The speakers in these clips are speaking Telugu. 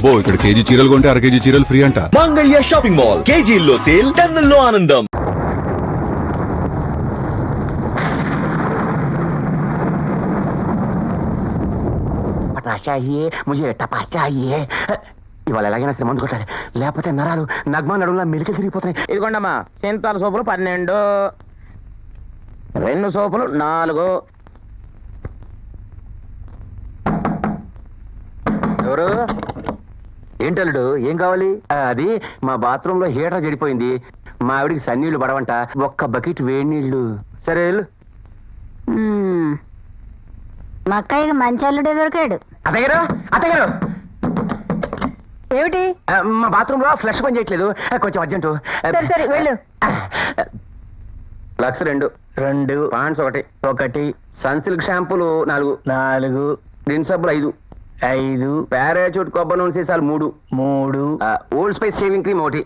అబ్బో ఇక్కడ కేజీ చీరలు కొంటే అర కేజీ చీరలు ఫ్రీ అంట. మంగళ్య షాపింగ్ మాల్, కేజీల్లో సేల్, టన్నుల్లో ఆనందం. ఇవాళ ఎలాగైనా సరే మందు కొట్టాలి, లేకపోతే నరాలు నగ్మా నడువులా మెలికలు తిరిగిపోతున్నాయి. ఇదిగోండమ్మా సింతాల సోపులు 12, 2 సోపులు 4. ఎవరు? ఏంటల్లుడు, ఏం కావాలి? అది మా బాత్రూమ్ లో హీటర్ చెడిపోయింది, మా ఆవిడికి సన్నీళ్లు పడవంట, ఒక్క బకెట్ వేడి నీళ్లు. సరే వెళ్ళు. మా అక్కయ్యకి మంచి అల్లుడే దొరికాడు. అత్తగారు, అత్తగారు, ఏమిటి? మా బాత్రూమ్ లో ఫ్లష్ పని చేయట్లేదు, కొంచెం అర్జెంటు. సరే సరే వెళ్ళు. లక్స్ 2 పాండ్స్ 1 సన్సిల్క్ షాంపూలు 4 రిన్ సబ్బులు 5 పారాచూట్ కొబ్బరి నూనె సీసాలు 3 old spice shaving cream 1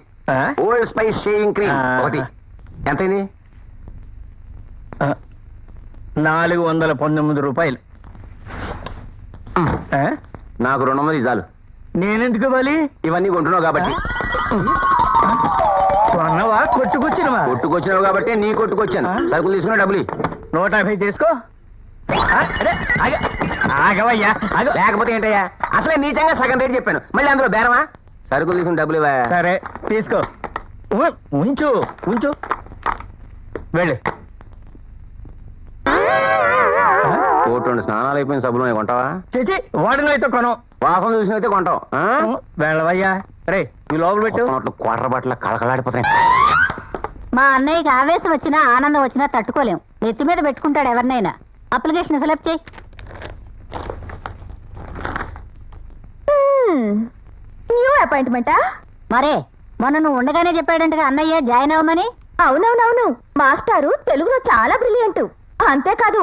old spice shaving cream 1. ఎంతైంది? 419 రూపాయలు. నాకు 200 ఇవ్వాలి. నేనెందుకు ఇవ్వాలి? ఇవన్నీ కొంటున్నావు కాబట్టి. కొన్నవా కొట్టుకొచ్చినవా? కొట్టుకొచ్చినావు కాబట్టి నీ కొట్టుకొచ్చాను. సరుకులు తీసుకున్న డబ్బులు 150 చేసుకో. ఆగవయ్యా, లేకపోతే ఏంటయ్యా, అసలే నీచంగా సగం రేటు చెప్పాను, మళ్ళీ అందులో బేరమా? సరుకులు తీసుకుని డబ్బులు ఇవ్వా? సరే తీసుకో. ఉంచు ఉంచు, వెళ్ళు. కోటి 2 స్నానాలు అయిపోయిన సబ్బులు కొంటావా? చేచి వాడిని అయితే కొనం, వాసన చూసినైతే కొంటావు. వెళ్ళవయ్యా. రే ఈ లోపల పెట్టు. క్వార్టర్ బట్టల కళకళాడిపోతాయి. మా అన్నయ్యకి ఆవేశం వచ్చినా ఆనందం వచ్చినా తట్టుకోలేం. నెత్తి మీద పెట్టుకుంటాడు ఎవరినైనా. అప్లికేషన్ ఫిలప్ చేయి. న్యూ అపాయింట్మెంటా? మరే మొన్న నువ్వు ఉండగానే చెప్పాడంటగా అన్నయ్య జాయిన్ అవ్వమని. అవునవునవును, మాస్టారు తెలుగులో చాలా బ్రిలియంట్. అంతేకాదు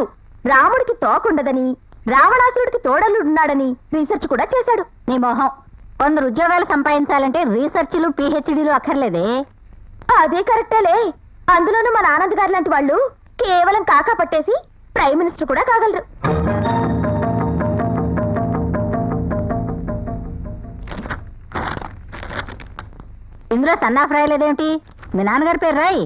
రాముడికి తోకుండదని, రావణాసురుడికి తోడలున్నాడని రీసెర్చ్ కూడా చేశాడు. నీ మొహం, 100 ఉద్యోగాలు సంపాదించాలంటే రీసెర్చ్లు పిహెచ్డీలు అక్కర్లేదే. అదే కరెక్టేలే. అందులోనూ మన ఆనంద్ గారు లాంటి వాళ్ళు కేవలం కాకా పట్టేసి ప్రైమ్ మినిస్టర్ కూడా కాగలరు. ఇందులో సన్నాఫ్ రాయలేదేమిటి? మీ నాన్నగారి పేరు రాయి.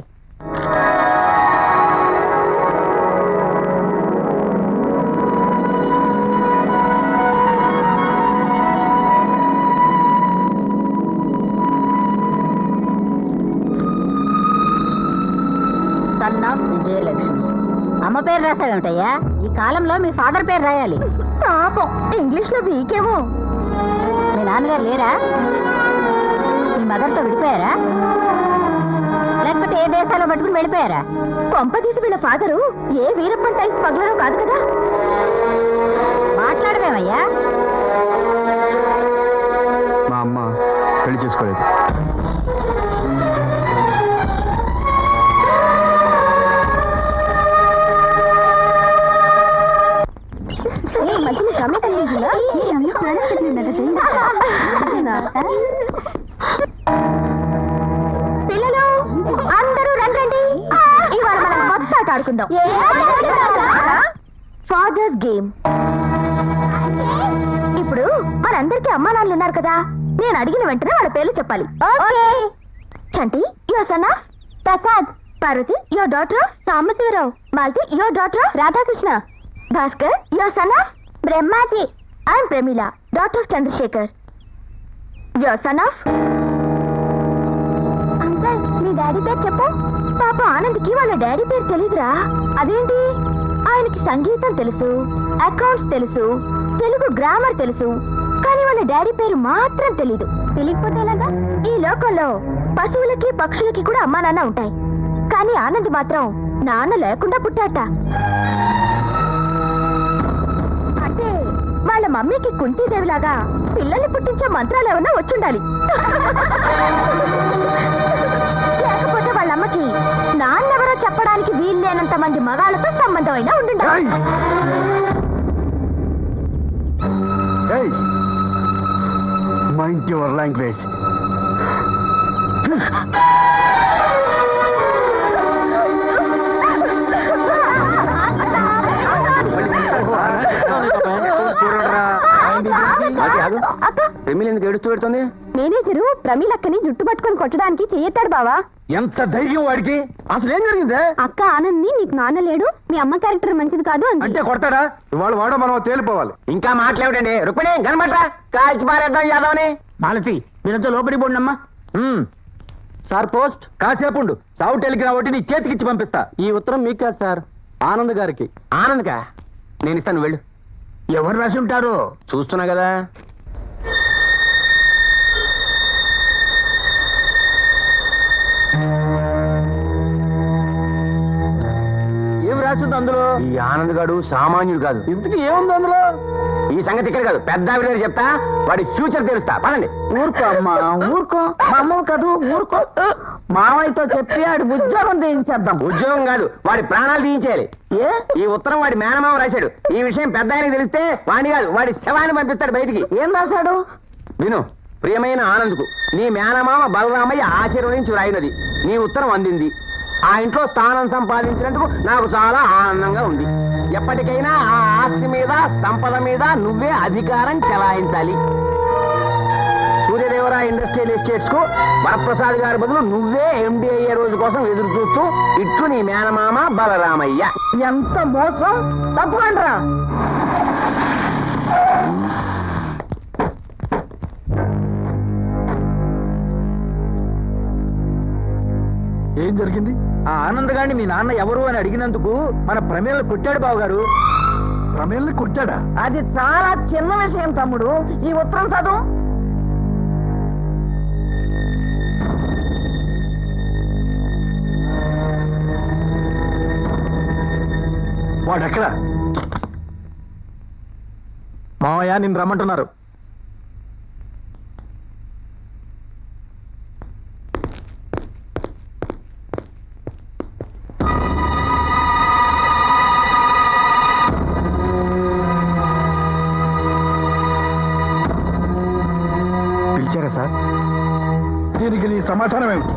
సన్నాఫ్ విజయలక్ష్మి. అమ్మ పేరు రాసావేమిటయ్యా? ఈ కాలంలో మీ ఫాదర్ పేరు రాయాలి. పాపం ఇంగ్లీష్ లో వీకేమో. మీ నాన్నగారు లేరా? మీ మదర్తో విడిపోయారా? లేకపోతే ఏ దేశాల్లో పట్టుకుని వెళ్ళిపోయారా? కొంపదీసి వీళ్ళ ఫాదరు ఏ వీరప్పన్ టైప్ స్మగ్లరో కాదు కదా. మాట్లాడమేమయ్యా? మా అమ్మ పెళ్లి చేసుకోలేదు. పిల్లలు అందరూ రండి, ఇవాళ మనం కొత్త ఆట ఆడుకుందాం. Father's game. ఇప్పుడు మనందరికీ అమ్మా నాన్నలు ఉన్నారు కదా, నేను అడిగిన వెంటనే వాళ్ళ పేర్లు చెప్పాలి. Chanti, your son of Prasad. Parvathi, your daughter of Sambasivarao. Malathi, your daughter of Radhakrishna. Bhaskar, your son of Brahmaji. I'm Pramila, daughter of Chandrasekhar. Your son of uncle. మీ డాడీ పేరు చెప్పు. పాప ఆనంద్కి వాళ్ళ డాడీ పేరు తెలీదురా. అదేంటి? ఆయనకి సంగీతం తెలుసు, అకౌంట్స్ తెలుసు, తెలుగు గ్రామర్ తెలుసు, కానీ వాళ్ళ డాడీ పేరు మాత్రం తెలీదు. తెలియకపోతే ఎలాగా? ఈ లోకంలో పశువులకి పక్షులకి కూడా అమ్మా నాన్న ఉంటాయి, కానీ ఆనంద్ మాత్రం నాన్న లేకుండా పుట్టాట. అంటే వాళ్ళ మమ్మీకి కుంతీదేవిలాగా పిల్లల్ని పుట్టించే మంత్రాలు ఏమన్నా వచ్చుండాలి. లేకపోతే వాళ్ళమ్మకి నాన్నెవరో చెప్పడానికి వీల్లేనంత మంది మగాళ్ళతో సంబంధం అయినా ఉండుండాలి. Mind your language. ప్రమిళ ఎందుకు ఏడుస్తూ పెడుతుంది? మేనేజరు ప్రమీలక్కని జుట్టు పట్టుకొని కొట్టడానికి చెయ్యెత్తాడు బావా. ఎంత ధైర్యం వాడికి! అసలు ఏం జరిగిందే? అక్క ఆనంద్ నీకు నాన్న లేడు, మీ అమ్మ క్యారెక్టర్ మంచిది కాదు అంటే కొడతాడా? ఇవాళ వాడో మనం తేలిపోవాలి. ఇంకా మాట్లాడండి. రుక్మిణి కనబట్రా, కాల్చి పారేద్దాం యాదవని. మాలతి మీరంతా లోపలికి పోండమ్మా. సార్ పోస్ట్ కాసేపు ఉండు. సావు టెలిగ్రామ్ ఒకటి నీ చేతికిచ్చి పంపిస్తా. ఈ ఉత్తరం మీకు కాదు సార్, ఆనంద్ గారికి. ఆనంద్కా? నేను ఇస్తాను, వెళ్ళు. ఎవరు రాసి ఉంటారు? చూస్తున్నా కదా. ఏం రాసి ఉంది అందులో? ఈ ఆనంద్ గాడు సామాన్యుడు కాదు. ఇంతకీ ఏముంది అందులో? ఈ సంగతి ఇక్కడ కాదు, పెద్ద ఆవిడ దగ్గర చెప్తా, వాడి ఫ్యూచర్ తెలుస్తా. పదండి. ఊరుకో అమ్మా, ఊరుకో. మా అమ్మవు కాదు, ఊరుకో. మావయ్యతో చెప్పి ఆడి ఉద్యోగం చేయించేద్దాం. ఉద్యోగం కాదు, వాడి ప్రాణాలు తీయించేయాలి. ఏ? ఈ ఉత్తరం వాడి మేనమామ రాశాడు. ఈ విషయం పెద్ద ఆయనకి తెలిస్తే వాడిని కాదు, వాడి శవాన్ని పంపిస్తాడు బయటికి. ఏం రాశాడు? విను. ప్రియమైన ఆనంద్కు నీ మేనమామ బలరామయ్య ఆశీర్వదించి వ్రాయినది. నీ ఉత్తరం అందింది. ఆ ఇంట్లో స్థానం సంపాదించినందుకు నాకు చాలా ఆనందంగా ఉంది. ఎప్పటికైనా ఆ ఆస్తి మీద, సంపద మీద నువ్వే అధికారం చెలాయించాలి. సూర్యదేవరా ఇండస్ట్రియల్ ఎస్టేట్స్ కు వరప్రసాద్ గారి బదులు నువ్వే ఎండి అయ్యే రోజు కోసం ఎదురు చూస్తూ ఇట్లు నీ మేనమామ బలరామయ్య. ఎంత మోసం! తప్పకుండా ఏం జరిగింది? ఆ ఆనంద్ గారిని మీ నాన్న ఎవరు అని అడిగినందుకు మన ప్రమేలను కొట్టాడు బావగారు. ప్రమేల్ని కొట్టాడా? అది చాలా చిన్న విషయం తమ్ముడు. ఈ ఉత్తరం చదువు. వాడెక్కడ? మావయ్య నిన్ను రమ్మంటున్నారు. పిలిచారా సార్? దీనికి నీ సమాధానం ఏమిటి?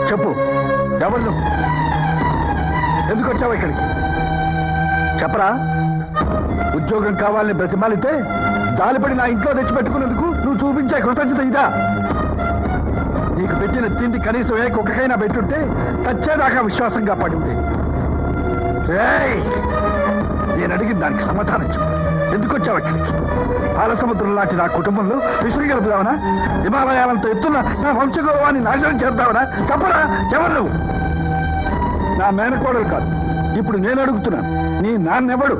చెప్పు, ఎవరు నువ్వు? ఎందుకు వచ్చావు ఇక్కడికి? చెప్పరా. ఉద్యోగం కావాలని బ్రతిమాలితే జాలిపడి నా ఇంట్లో తెచ్చిపెట్టుకున్నందుకు నువ్వు చూపించే కృతజ్ఞత ఇదా? నీకు పెట్టిన తిండి కనీసం ఏ కుక్కకైనా పెట్టుంటే చచ్చేదాకా విశ్వాసంగా పడింది. నేను అడిగిన దానికి సమాధానం చెప్పు. ఎందుకు వచ్చావు ఇక్కడికి? పాలసముద్రం లాంటి నా కుటుంబంలో విసురు గడుపుదావనా? హిమాలయాలంతో ఎత్తున్న నా వంశగౌరవాన్ని నాశనం చేద్దావనా? చెప్పరా, ఎవరు నువ్వు? నా మేనకోడలు కాదు. ఇప్పుడు నేను అడుగుతున్నాను, నీ నాన్నెవడు?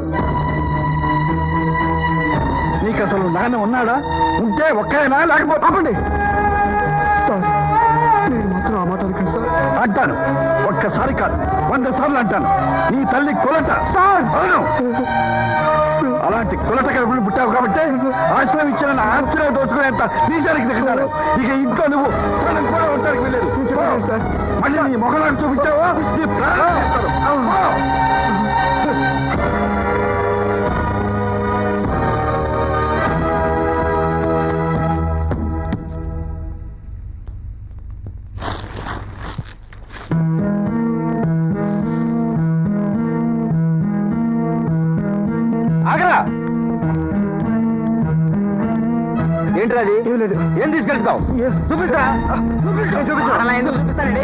నీకు అసలు నాన్న ఉన్నాడా? ఉంటే ఒక్కైనా లేకపోతే ఆపండి. మీరు మాత్రం ఆ మాట అనకండి సార్. అంటాను, ఒక్కసారి కాదు 100 సార్లు అంటాను. నీ తల్లి కులట. అవును, అలాంటి కులట కడుపులు పుట్టావు కాబట్టి ఆశ్రయం ఇచ్చిన నా ఆస్తిలో దోచుకునేంత నీచానికి దిగుతాను. ఇక ఇంట్లో నువ్వు ప్రాణం కూడా ఉండడానికి వెళ్ళలేదు సార్. మళ్ళీ నీ మొహలాన్ని చూపించావో నీ ప్రాణం చేస్తారు. ఆగరా. ఏంట్రా అది? ఏం తీసుకెళ్తావు? చూపిస్తా. అలా ఎందుకు చూపిస్తానండి?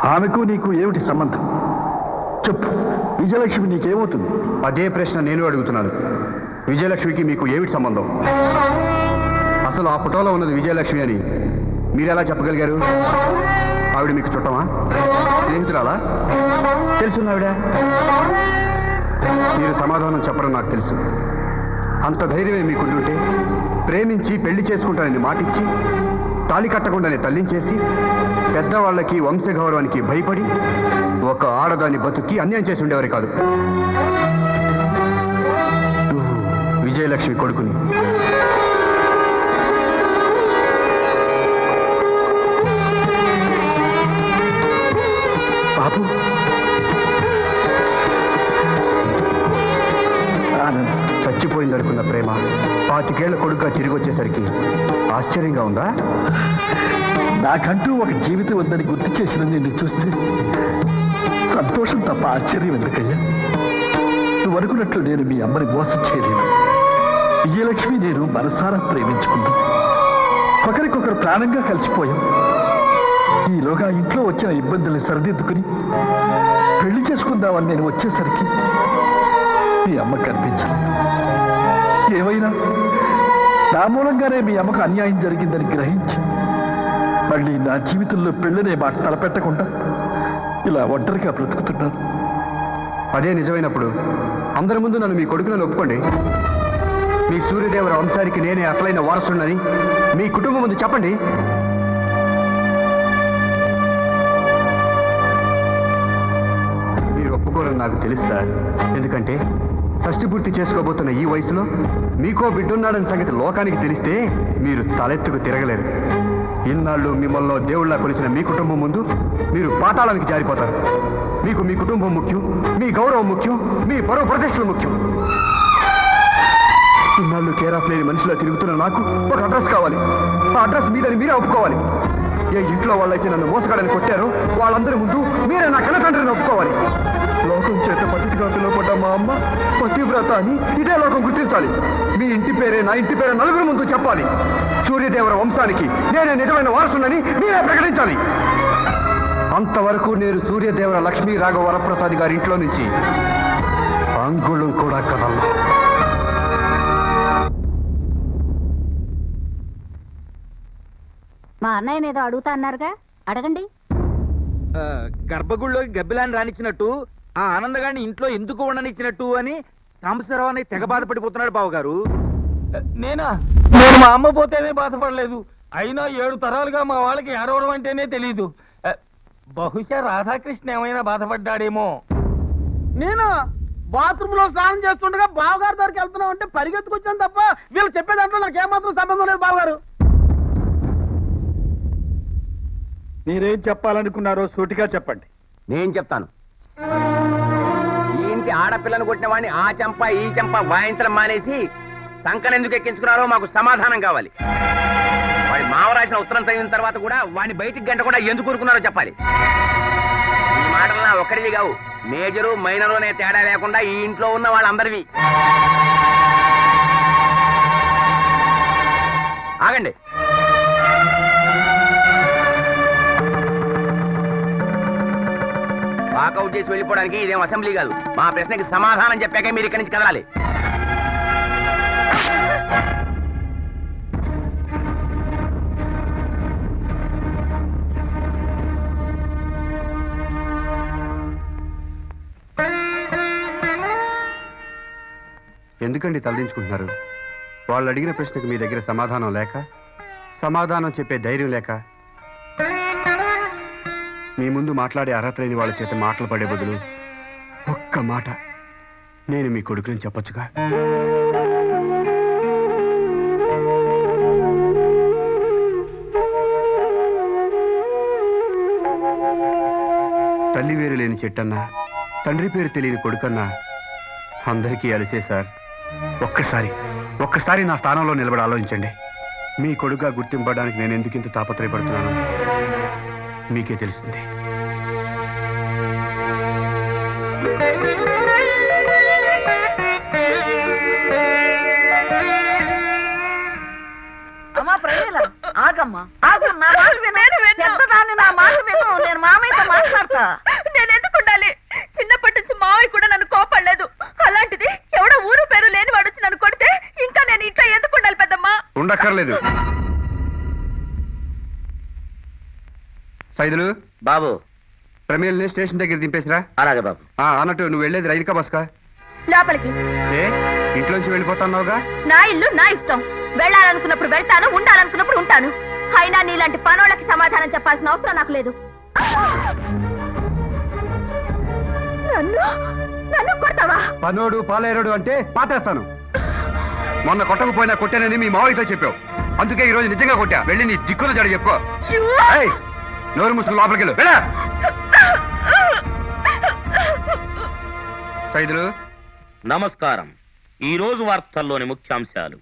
ఆమెకు నీకు ఏమిటి సంబంధం? చెప్పు, విజయలక్ష్మి నీకేమవుతుంది? అదే ప్రశ్న నేను అడుగుతున్నాను. విజయలక్ష్మికి మీకు ఏమిటి సంబంధం? అసలు ఆ ఫోటోలో ఉన్నది విజయలక్ష్మి అని మీరు ఎలా చెప్పగలిగారు? ఆవిడ మీకు చుట్టమా, స్నేహితురాలా, తెలుసున్న ఆవిడ? మీరు సమాధానం చెప్పడం నాకు తెలుసు. అంత ధైర్యమే మీకుంటుంటే ప్రేమించి పెళ్లి చేసుకుంటానని మాటిచ్చి తాళి కట్టకుండానే తల్లించేసి పెద్దవాళ్ళకి వంశగౌరవానికి భయపడి ఒక ఆడదాన్ని బతుకి అన్యాయం చేసి ఉండేవారు కాదు. నువ్వు విజయలక్ష్మి కొడుకుని. బాబు, చచ్చిపోయిందనుకున్న ప్రేమ 25 ఏళ్ల కొడుకుగా తిరిగి వచ్చేసరికి ఆశ్చర్యంగా ఉందా? నాకంటూ ఒక జీవితం ఉందని గుర్తు చేసిన నిన్ను చూస్తే సంతోషం తప్ప ఆశ్చర్యం ఎందుకయ్యా? నువ్వు అనుకున్నట్లు నేను మీ అమ్మని మోసం చేయలేను. విజయలక్ష్మి నేను మనసారా ప్రేమించుకున్నాం. ఒకరికొకరు ప్రాణంగా కలిసిపోయాం. ఈలోగా ఇంట్లో వచ్చిన ఇబ్బందుల్ని సరిదిద్దుకుని పెళ్లి చేసుకుందామని నేను వచ్చేసరికి మీ అమ్మ కనిపించలేదు. ఏమైనా నా మూలంగానే మీ అమ్మకు అన్యాయం జరిగిందని గ్రహించి మళ్ళీ నా జీవితంలో పెళ్ళనే మాట తలపెట్టకుండా ఇలా ఒంటరిగా బ్రతుకుతున్నాను. అదే నిజమైనప్పుడు అందరి ముందు నన్ను మీ కొడుకులను ఒప్పుకోండి. మీ సూర్యదేవర వంశానికి నేనే అసలైన వారసుడినని మీ కుటుంబం ముందు చెప్పండి. మీరు ఒప్పుకోరని నాకు తెలుసు సార్. ఎందుకంటే షష్టి పూర్తి చేసుకోబోతున్న ఈ వయసులో మీకో బిడ్డున్నాడని సంగతి లోకానికి తెలిస్తే మీరు తలెత్తుకు తిరగలేరు. ఇన్నాళ్ళు మిమ్మల్ని దేవుళ్ళ కొలిచిన మీ కుటుంబం ముందు మీరు పాతాళానికి జారిపోతారు. మీకు మీ కుటుంబం ముఖ్యం, మీ గౌరవం ముఖ్యం, మీ పరువు ప్రతిష్టలు ముఖ్యం. ఇన్నాళ్ళు కేర్ ఆఫ్ లేని మనిషిలో తిరుగుతున్న నాకు ఒక అడ్రస్ కావాలి. ఆ అడ్రస్ మీదని మీరే ఒప్పుకోవాలి. ఏ ఇంట్లో వాళ్ళైతే నన్ను మోసగాడని కొట్టారో వాళ్ళందరి ముందు మీరే నా కన్నతండ్రిని ఒప్పుకోవాలి. లోకం చేత పతిగా పిలువబడ్డ మా అమ్మ పతివ్రత అని ఇదే లోకం గుర్తించాలి. మీ ఇంటి పేరే నా ఇంటి పేరే నలుగురు ముందు చెప్పాలి. సూర్యదేవర వంశానికి నేనే నిజమైన వారసునని మీరే ప్రకటించాలి. అంతవరకు నేను సూర్యదేవర లక్ష్మీ రాఘవ వరప్రసాద్ గారి ఇంట్లో నుంచి అంగుళం కూడా కదలను. మా అన్నయ్యని ఏదో అడుగుతా అన్నారుగా, అడగండి. గర్భగుడిలోకి గబ్బిలాన్ని రానిచ్చినట్టు ఆ ఆనందగాన్ని ఇంట్లో ఎందుకు ఉండనిచ్చినట్టు అని సాంబశివరావు అని తెగ బాధపడిపోతున్నాడు బావగారు. నేను మా అమ్మ పోతేనే బాధపడలేదు. అయినా 7 తరాలుగా మా వాళ్ళకి ఏడవడం అంటేనే తెలీదు. బహుశా రాధాకృష్ణ ఏమైనా బాధపడ్డాడేమో. నేను బాత్రూమ్ లో స్నానం చేస్తుండగా బావగారు దగ్గరికి వెళ్తున్నాం అంటే పరిగెత్తుకొచ్చాను తప్ప వీళ్ళు చెప్పే దాంట్లో నాకు ఏమాత్రం సంబంధం లేదు. బావగారు, మీరేం చెప్పాలనుకున్నారో సూటిగా చెప్పండి. నేను చెప్తాను. ఈ ఇంటి ఆడపిల్లను కొట్టిన వాడిని ఆ చెంప ఈ చెంప వాయించడం మానేసి సంకనెందుకు ఎక్కించుకున్నారో మాకు సమాధానం కావాలి. వాడి మావ రాసిన ఉత్తరం చదివిన తర్వాత కూడా వాడిని బయటికి గంటకుండా ఎందుకు ఊరుకున్నారో చెప్పాలి. ఈ మాటలు నా ఒక్కడివి కావు, మేజరు మైనరు అనే తేడా లేకుండా ఈ ఇంట్లో ఉన్న వాళ్ళందరివి. ఆగండి. వాకౌట్ చేసి వెళ్ళిపోవడానికి ఇదేం అసెంబ్లీ కాదు. మా ప్రశ్నకి సమాధానం చెప్పాక మీరు ఇక్కడి నుంచి కదలాలి. ఎందుకండి తలదించుకుంటున్నారు? వాళ్ళు అడిగిన ప్రశ్నకు మీ దగ్గర సమాధానం లేక, సమాధానం చెప్పే ధైర్యం లేక, మీ ముందు మాట్లాడే అర్హత లేని వాళ్ళ చేత మాటలు పడే బదులు ఒక్క మాట నేను మీ కొడుకుని చెప్పొచ్చుగా. తల్లి వేరు లేని చెట్టన్నా, తండ్రి పేరు తెలియని కొడుకన్నా అందరికీ అలిసే సార్. ఒక్కసారి నా స్థానంలో నిలబడి ఆలోచించండి. మీ కొడుకుగా గుర్తింపడానికి నేను ఎందుకు ఇంత తాపత్రయపడుతున్నాను మీకే తెలుస్తుంది. అమ్మా ప్రమీల ఆగమ్మా ఆగు, నా మాట విను. పెద్దదాన్ని నా మాట విను, నేను మామయ్యతో మాట్లాడతా. నేను ఎందుకు ఉండాలి? చిన్నప్పటి నుంచి మావయ్య కూడా నన్ను కోపడలేదు. అలాంటిది ఎవడో ఊరు పేరు లేని వాడు వచ్చి నన్ను కొడితే ఇంకా నేను ఇంట్లో ఎందుకు ఉండాలి పెద్దమ్మా? ఉండక్కర్లేదు. సైదులు బాబు ప్రమేల్ని స్టేషన్ దగ్గర దింపేసిరా. అలాగే బాబు. అన్నట్టు నువ్వు వెళ్ళేది రైలుకా బస్కా? లోపలికి. ఏ ఇంట్లోంచి వెళ్ళిపోతున్నావుగా? నా ఇల్లు నా ఇష్టం. వెళ్ళాలనుకున్నప్పుడు వెళ్తాను, ఉండాలనుకున్నప్పుడు ఉంటాను. అయినా నీలాంటి పనోళ్ళకి సమాధానం చెప్పాల్సిన అవసరం నాకు లేదు. నన్ను కొడతావా? పనోడు పాలేరుడు అంటే పాతేస్తాను. మొన్న కొట్టకపోయినా కొట్టానని మీ మావయ్యతో చెప్పావు. అందుకే ఈ రోజు నిజంగా కొట్టా. వెళ్ళి నీ దిక్కులు జడ చెప్పుకో. ఏయ్, నోరు ముసుగు లోపలికి వెళ్ళు. వెళ్ళా సైదులు. నమస్కారం. ఈ రోజు వార్తల్లోని ముఖ్యాంశాలు.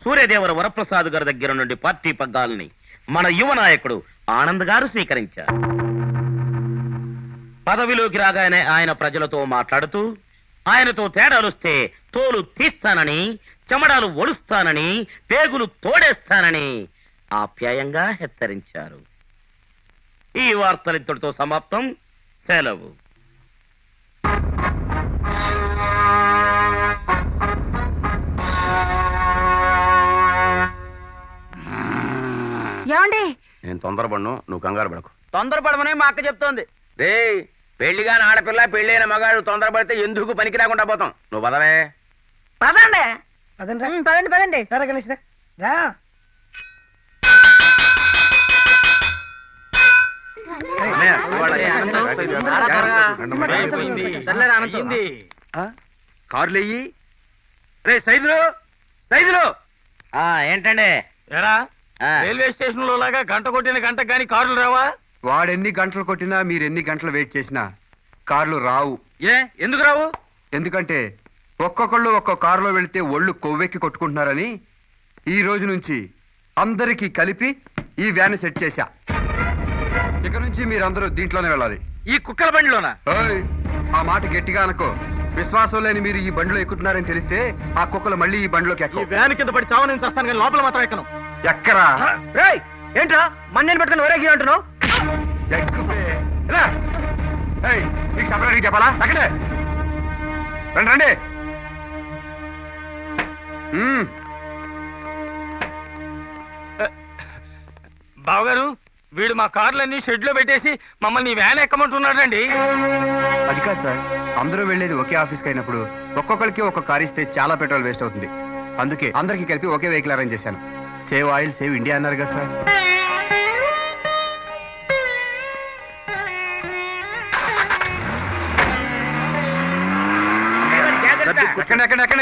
సూర్యదేవర వరప్రసాద్ గారి దగ్గర నుండి పార్టీ పగ్గాలని మన యువ నాయకుడు ఆనంద్ గారు స్వీకరించారు. పదవిలోకి రాగానే ఆయన ప్రజలతో మాట్లాడుతూ ఆయనతో తేడాలుస్తే తోలు తీస్తానని, చెమడాలు ఒడుస్తానని, పేగులు తోడేస్తానని ఆప్యాయంగా హెచ్చరించారు. ఈ వార్తలు ఇంతటితో సమాప్తం. సెలవు. ఏమండి? నేను తొందరపడను, నువ్వు కంగారు పడకు. తొందరపడమనే మా అక్క చెప్తోంది. రే, పెళ్లిగాని ఆడపిల్ల పెళ్ళైన మగాడు తొందరపడితే ఎందుకు పనికి రాకుండా పోతాం. నువ్వు పదవే. పదండి పదండి పదండి. కార్లు అయ్యి. రే సైదులు, సైదులు. ఏంటండి? ఎరా రైల్వే స్టేషన్ లో లాగా గంట కొట్టిన గంట గాని కార్లు రావా? వాడెన్ని గంటలు కొట్టినా మీరు ఎన్ని గంటలు వెయిట్ చేసినా కార్లు రావు. ఏ ఎందుకు రావు? ఎందుకంటే ఒక్కొక్కళ్ళు ఒక్కో కారులో వెళితే ఒళ్ళు కొవ్వెక్కి కొట్టుకుంటున్నారని ఈ రోజు నుంచి అందరికీ కలిపి ఈ వ్యాన్ సెట్ చేశా. ఇక నుంచి మీరందరూ దీంట్లోనే వెళ్ళాలి. ఈ కుక్కల బండిలోనా? ఓయ్, ఆ మాట గట్టిగా అనుకో. విశ్వాసం లేని మీరు ఈ బండిలో ఎక్కుతున్నారని తెలిస్తే ఆ కుక్కలు మళ్ళీ ఈ బండిలోకి ఎక్కవు. వ్యాన్ కింద పడి చావు నేను చస్తాను కానీ లోపల మాత్రం ఎక్కను. ఎక్కరా? రేయ్, ఏంట్రా మన్నేని పట్టుకుని ఒరేగి అంటున్నావు? ఎక్కువే. ఎలా? ఏయ్, మీకు సపరేట్గా చెప్పాలా? అక్కడే రండి రండి. బావగారు, వీడు మా కార్లన్నీ షెడ్ లో పెట్టేసి మమ్మల్ని వ్యాన్ ఎక్కమంటున్నాడండి. అది కాదు సార్, అందరూ వెళ్ళేది ఒకే ఆఫీస్కి అయినప్పుడు ఒక్కొక్కరికి ఒక్కొక్క కార్ ఇస్తే చాలా పెట్రోల్ వేస్ట్ అవుతుంది. అందుకే అందరికీ కలిపి ఒకే వెహికల్ అరేంజ్ చేశాను. సేవ్ ఆయిల్ సేవ్ ఇండియా అన్నారు కదా సార్.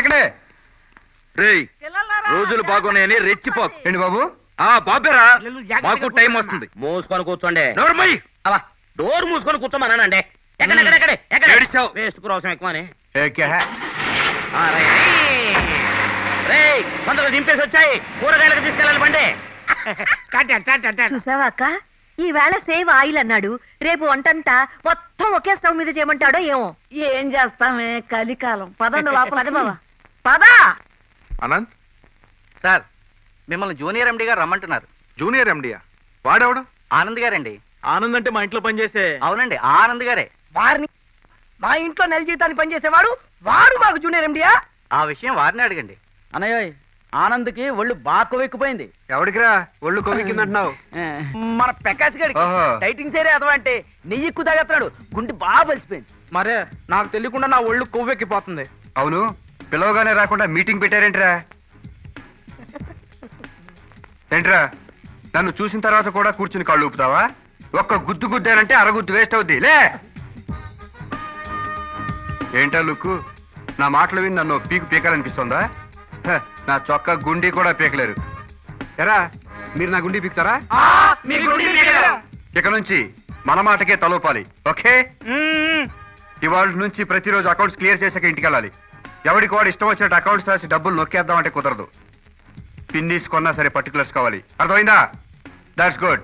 ఎక్కడే రేయ్, రోజులు బాగున్నాయని రెచ్చిపోకు. ఏంటి బాబు? బాబేరా, మాకు టైం వస్తుంది. మూసుకొని కూర్చోండి. నోర్మయ్య. అబ్బా, డోర్ మూసుకొని కూర్చోమన్నానండి. ఎక్కడ ఏడిచావు? వేస్ట్ క్రోసం ఎక్కువని. ఏ క్యా హై? రేయ్, కొందరు దింపేసి వచ్చాయి. కూరగాయలకు తీసుకెళ్ళాలి బండి. చూసావా అక్క, ఈ వేళ సేవ్ ఆయిల్ అన్నాడు. రేపు వంటంతా మొత్తం ఒకే స్టవ్ మీద చేయమంటాడో ఏమో. ఏం చేస్తామే, కలికాలం. పదండి లోపల. బాబా పదా. అనంత్ సార్, మిమ్మల్ని జూనియర్ ఎండి గారు రమ్మంటున్నారు. జూనియర్ ఎండియా? వాడెవడు? ఆనంద్ గారండి. ఆనంద్ అంటే మా ఇంట్లో పనిచేసే. అవునండి, ఆనంద్ గారే. వారిని మా ఇంట్లో నెల జీతాన్ని పనిచేసేవాడు వాడు మాకు జూనియర్ ఎండియా? ఆ విషయం వారిని అడగండి. అన్నయ్య, ఆనంద్కి ఒళ్ళు బాగా కొవ్వెక్కిపోయింది. ఎవడికిరా ఒళ్ళు కొవ్వెక్కిందంటున్నావు? మన ప్రకాష్ గారికి ఓహో. డైటింగ్ సేరే అదవ అంటే నెయ్యి ఎక్కువ తాగేస్తున్నాడు. గుండె బాగా బలిసిపోయింది. మరే నాకు తెలియకుండా నా ఒళ్ళు కొవ్వెక్కిపోతుంది. అవును, పిలవగానే రాకుండా మీటింగ్ పెట్టారేంట్రా? ఏంట్రా, నన్ను చూసిన తర్వాత కూడా కూర్చుని కాళ్ళు ఊపుతావా? ఒక్క గుద్దు గుద్దానంటే అరగుద్దు వేస్ట్ అవుద్ది. లే. ఏంటా లుక్కు? నా మాటలు విని నన్ను పీకు పీకాలనిపిస్తుందా? హ, నా చొక్కా గుండీ కూడా పీకలేరు. ఎరా, మీరు నా గుండీ పీకుతారా? ఇక నుంచి మన మాటకే తలూపాలి. ఓకే? ఇవాళ నుంచి ప్రతిరోజు అకౌంట్స్ క్లియర్ చేశాక ఇంటికి వెళ్ళాలి. ఎవడికి వాడు ఇష్టం వచ్చినట్టు అకౌంట్స్ రాసి డబ్బులు నొక్కేద్దామంటే కుదరదు. పిన్నీస్ కొన్నా సరే పర్టికులర్స్ కావాలి. అర్థమైందా? That's good.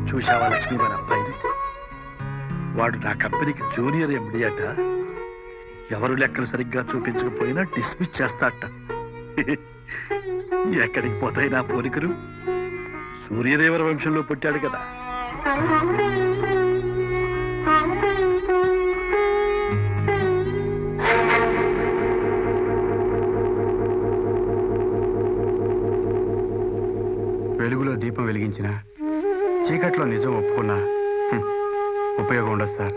చూశావా లక్ష్మీ మన అబ్బాయిని? వాడు నా కంపెనీకి జూనియర్ ఎండి అట. ఎవరు లెక్కలు సరిగ్గా చూపించకపోయినా డిస్మిస్ చేస్తాట. ఎక్కడికి పోతాయి నా పోలికలు? సూర్యదేవర వంశంలో పుట్టాడు కదా. వెలుగులో దీపం వెలిగించిన చీకట్లో నిజం ఒప్పుకున్నా ఉపయోగం ఉండదు సార్.